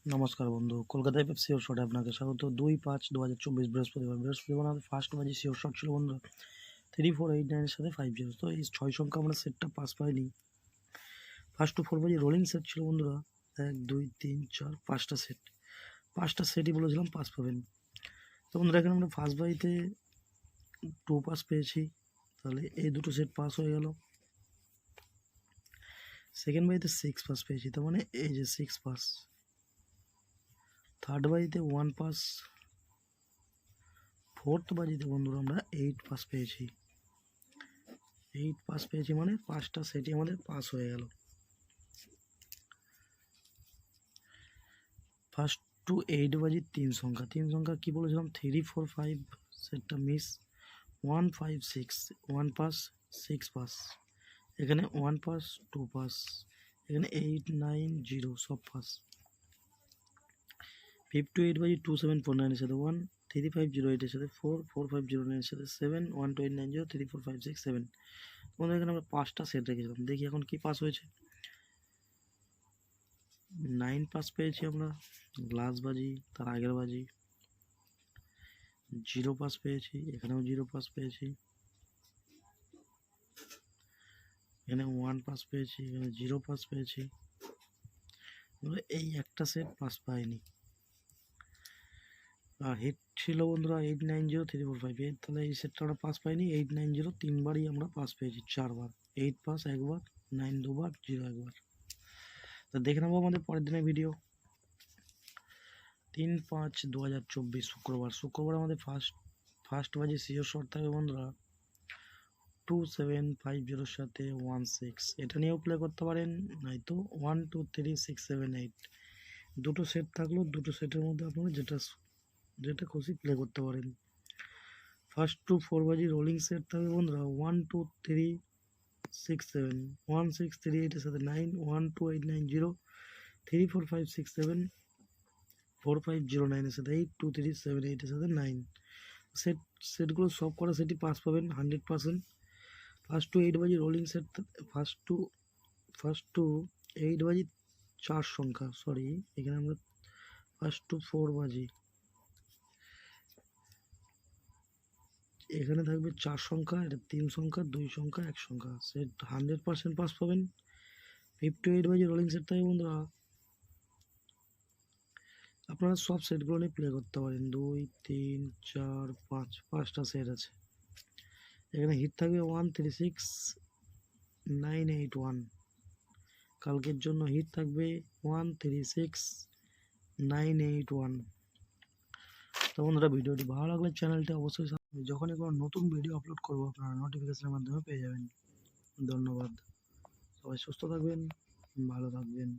নমস্কার বন্ধু, কলকাতায় পেপসি শিওর শটে আপনাকে স্বাগত। 2/5/2024 বৃহস্পতিবার আমাদের ফার্স্ট বাজি শিওর শট ছিল বন্ধুরা 3489 এর সাথে 50। তো এই 6 সংখ্যা আমরা সেটটা পাস পাইনি। ফার্স্ট টু 4 বাজি রোলিং সেট ছিল বন্ধুরা 1 2 3 4 5টা সেট। 5টা সেটই বলেছিলাম পাস পাবেন। তো বন্ধুরা এখানে আমরা ফার্স্ট বাজিতে 2 পাস পেয়েছি, তাহলে এই দুটো সেট পাস হয়ে গেল। সেকেন্ড বাজিতে 6 পাস পেয়েছি, তার মানে এই যে 6 পাস। থার্ড বাজিতে 1 পাস। ফোর্থ বাজিতে বন্ধুরা আমরা 8 পাস পেয়েছি। 8 পাস পেয়েছি মানে 5টা সেটই আমাদের পাস হয়ে গেল। ফার্স্ট টু 8 বাজি 3 সংখ্যা কি বলেছিলাম 3 4 5 সেটটা মিস। 1 5 6 1 পাস 6 পাস, এখানে 1 পাস 2 পাস, এখানে 8 9 0 সব পাস। 5 টু 8 বাজি 2 7 4 9 এর সাথে 1, 3 5 0 8 এর সাথে 4, 4 5 0 9 এর সাথে 7, 1 2 8 9 0 3 4 5 6 7। তোমাদের এখানে আমরা 5টা সেট রেখেছিলাম, দেখি এখন কি পাস হয়েছে। 9 পাস পেয়েছি আমরা গ্লাস বাজি, তার আগের বাজি 0 পাস পেয়েছি, এখানেও 0 পাস পেয়েছি, এখানে 1 পাস পেয়েছি, এখানে 0 পাস পেয়েছি। এই একটা সেট পাস পাইনি। আর হিট ছিল বন্ধুরা 8903458, তাহলে এই সেটটা আমরা পাস পাইনি। 890 তিনবারই আমরা পাস পেয়েছি, 4বার। 8 পাস একবার, 9 দুবার, 0 একবার। তো দেখে নেবো আমাদের পরের দিনের ভিডিও। 3/5/2024 শুক্রবার আমাদের ফার্স্ট বাজি সিওর শট থাকবে বন্ধুরা 2750 সাথে 16। এটা নিয়েও প্লে করতে পারেন, নয়তো 1 2 3 6 7 8 দুটো সেট থাকলো। দুটো সেটের মধ্যে আপনারা যেটা খুশি প্লে করতে পারেন। ফার্স্ট টু 4 বাজি রোলিং সেট থাকবে বন্ধুরা 1 2 3 6 7 1 6 3 8 এর সাথে 9, 1 2 8 9 0 3 4 5 6 7 4 5 0 9 এর সাথে 8 2 3 7 8 এর সাথে 9। সেটগুলো সব করা সেটই পাস পাবেন 100%। ফার্স্ট টু 8 বাজি রোলিং সেট, ফার্স্ট টু 8 বাজি 4 সংখ্যা, সরি এখানে আমরা ফার্স্ট টু 4 বাজি, এখানে থাকবে 4 সংখ্যা, এটা 3 সংখ্যা, 2 সংখ্যা, 1 সংখ্যা। সেট 100% পাস পাবেন। 5 টু 8 বাজি রোলিং সেট থাকবে বন্ধুরা, আপনারা সব সেটগুলো নিয়ে প্লে করতে পারেন। 2 3 4 5 5টা সেট আছে। এখানে হিট থাকবে 1 3 6 9 8 1। কালকের জন্য হিট থাকবে 1 3 6 9 8 1। তো বন্ধুরা ভিডিওটি ভালো লাগলে চ্যানেলটি অবশ্যই যখনই কোনো নতুন ভিডিও আপলোড করবো আপনারা নোটিফিকেশনের মাধ্যমে পেয়ে যাবেন। ধন্যবাদ, সবাই সুস্থ থাকবেন, ভালো থাকবেন।